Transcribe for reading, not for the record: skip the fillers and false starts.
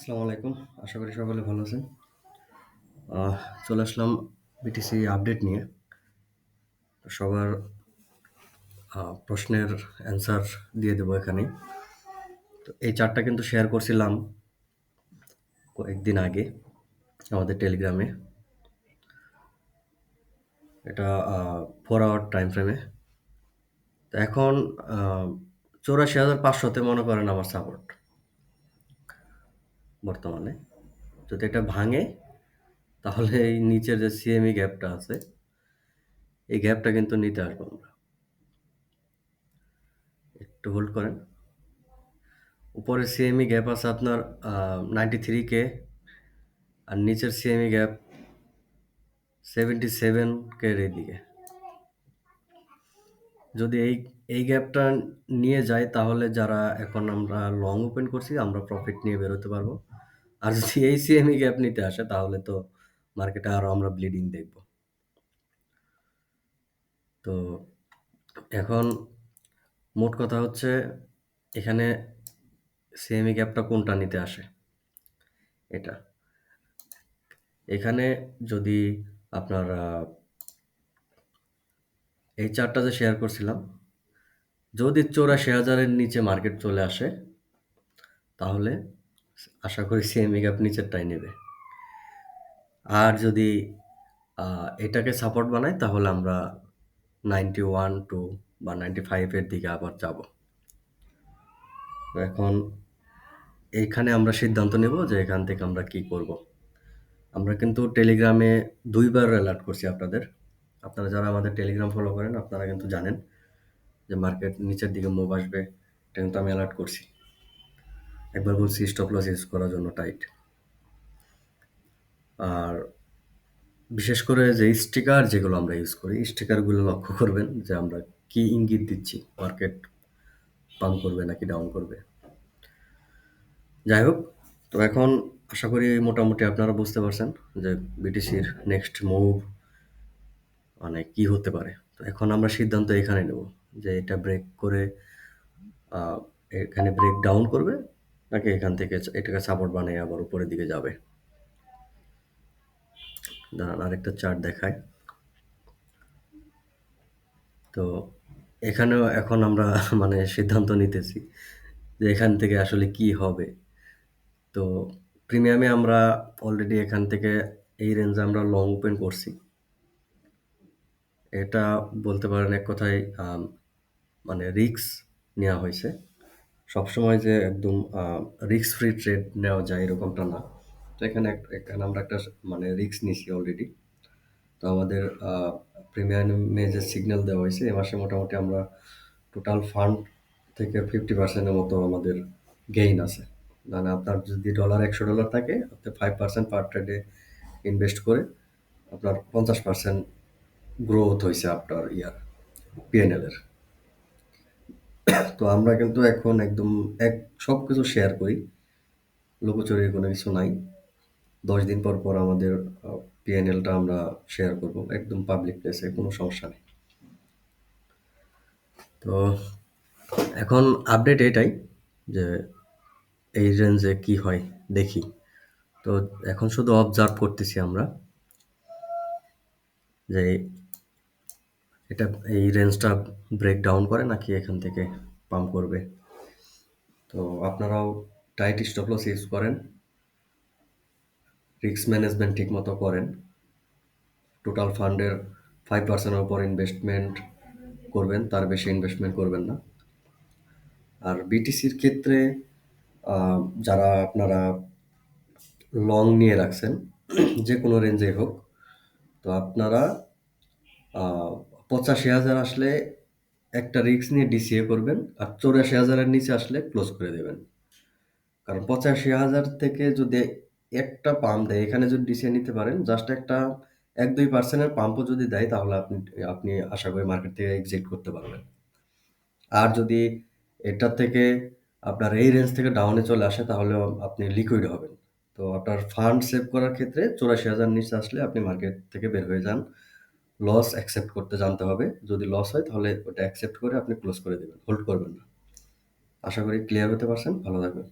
আসসালামু আলাইকুম। আশা করি সকলে ভালো আছেন। আহ চলে আসলাম বিটিসি আপডেট নিয়ে। তো সবার প্রশ্নের অ্যান্সার দিয়ে দেবো এখানেই। তো এই চার্টটা কিন্তু শেয়ার করছিলাম কয়েকদিন আগে আমাদের টেলিগ্রামে। এটা 4 আওয়ার টাইম ফ্রেমে। তো এখন আ ৮৪,৫০০ তে মনে করেন আমার সাপোর্ট বর্তমানে। যদি এটা ভাঙে তাহলে এই নিচের যে সিএমই গ্যাপটা আছে, এই গ্যাপটা কিন্তু নিতে আসবো আমরা। একটু হোল্ড করেন। উপরে সিএমই গ্যাপ আছে আপনার 93 কে, আর নিচের সিএমই গ্যাপ 77 কে এর এদিকে। যদি এই গ্যাপটা নিয়ে যায় তাহলে যারা এখন আমরা লং ওপেন করছি আমরা প্রফিট নিয়ে বেরোতে পারবো। আর যদি এই সিএমই গ্যাপ নিতে আসে তাহলে তো মার্কেটে আরো আমরা ব্লিডিং দেখব। তো এখন মোট কথা হচ্ছে এখানে সিএমই গ্যাপটা কোনটা নিতে আসে এটা। এখানে যদি আপনার এই চার্টটা যে শেয়ার করছিলাম, যদি ৮৪,০০০ এর নিচে মার্কেট চলে আসে তাহলে আশা করি সিএমই গ্যাপ নিচেরটাই নেবে। আর যদি এটাকে সাপোর্ট বানায় তাহলে আমরা 91 টু বা 95 এর দিকে আবার যাব। তো এখন এইখানে আমরা সিদ্ধান্ত নেব যে এখান থেকে আমরা কি করব। আমরা কিন্তু টেলিগ্রামে ২ বার অ্যালার্ট করছি আপনাদের। আপনারা যারা আমাদের টেলিগ্রাম ফলো করেন আপনারা কিন্তু জানেন যে মার্কেট নিচের দিকে মুভ আসবে। এটা কিন্তু আমি অ্যালার্ট করছি। একবার বলছি স্টপ লস ইউজ করার জন্য টাইট। আর বিশেষ করে যে স্টিকার যেগুলো আমরা ইউজ করি, স্টিকারগুলো লক্ষ্য করবেন যে আমরা কি ইঙ্গিত দিচ্ছি, মার্কেট পাম্প করবে নাকি ডাউন করবে। যাই হোক, তো এখন আশা করি মোটামুটি আপনারা বুঝতে পারছেন যে বিটিসির নেক্সট মুভ মানে কি হতে পারে। তো এখন আমরা সিদ্ধান্ত এখানে নেব যে এটা ব্রেক করে আ এখানে ব্রেক ডাউন করবে নাকি এখান থেকে এটাকে সাপোর্ট বানিয়ে আবার উপরের দিকে যাবে। দাঁড়ান আরেকটা চার্ট দেখাই। তো এখানেও এখন আমরা মানে সিদ্ধান্ত নিতেছি যে এখান থেকে আসলে কি হবে। তো প্রিমিয়ামে আমরা অলরেডি এখান থেকে এই রেঞ্জে আমরা লং ওপেন করছি। এটা বলতে পারেন এক কথায় মানে রিস্ক নেওয়া হয়েছে। সবসময় যে একদম রিস্ক ফ্রি ট্রেড নেওয়া যায় এরকমটা না। তো এখানে আমরা একটা মানে রিস্ক নিছি অলরেডি। তো আমাদের প্রিমিয়ামে যে সিগন্যাল দেওয়া হয়েছে এ মাসে মোটামুটি আমরা টোটাল ফান্ড থেকে 50% এর মতো আমাদের গেইন আছে। মানে আপনার যদি $100 থাকে আপনি 5% পার ট্রেডে ইনভেস্ট করে আপনার 50% গ্রোথ হইছে আপনার পিএনএল এর। তো আমরা কিন্তু এখন একদম সবকিছু শেয়ার করি। লুকোচুরির কোনো কিছু নাই। ১০ দিন পর, পর আমাদের পিএনএলটা আমরা শেয়ার করব। একদম পাবলিক প্লেসে কোনো সমস্যা নেই। তো এখন আপডেট এটাই যে এই রেঞ্জে কি হয় দেখি। তো এখন শুধু অবজার্ভ করতেছি আমরা যে এটা এই রেঞ্জটা ব্রেক ডাউন করে নাকি এখান থেকে পাম্প করবে। তো আপনারাও টাইট স্টপ লস ইউজ করেন, রিস্ক ম্যানেজমেন্ট ঠিকমতো করেন। টোটাল ফান্ডের 5% এর উপর ইনভেস্টমেন্ট করবেন, তার বেশি ইনভেস্টমেন্ট করবেন না। আর বিটিসির ক্ষেত্রে যারা আপনারা লং নিয়ে রাখছেন যে কোনো রেঞ্জে হোক, তো আপনারা ৮৫,০০০ আসলে একটা রিস্ক নিয়ে ডিসিএ করবেন, আর ৮৪,০০০ এর নিচে আসলে ক্লোজ করে দেবেন। কারণ ৮৫,০০০ থেকে যদি একটা পাম্প দেয়, এখানে যদি ডিসিএ নিতে পারেন, জাস্ট একটা ১-২% এর পাম্পও যদি দেয় তাহলে আপনি আপনি আশা করি মার্কেট থেকে এক্সিট করতে পারবেন। আর যদি এটার থেকে আপনার এই রেঞ্জ থেকে ডাউনে চলে আসে তাহলে আপনি লিকুইড হবেন। তো আপনার ফান্ড সেভ করার ক্ষেত্রে ৮৪,০০০ নিচে আসলে আপনি মার্কেট থেকে বের হয়ে যান। লস অ্যাকসেপ্ট করতে জানতে হবে। যদি লস হয় তাহলে ওটা অ্যাকসেপ্ট করে আপনি ক্লোজ করে দিবেন। হোল্ড করবেন না। আশা করি ক্লিয়ার হতে পারছেন। ভালো থাকবেন।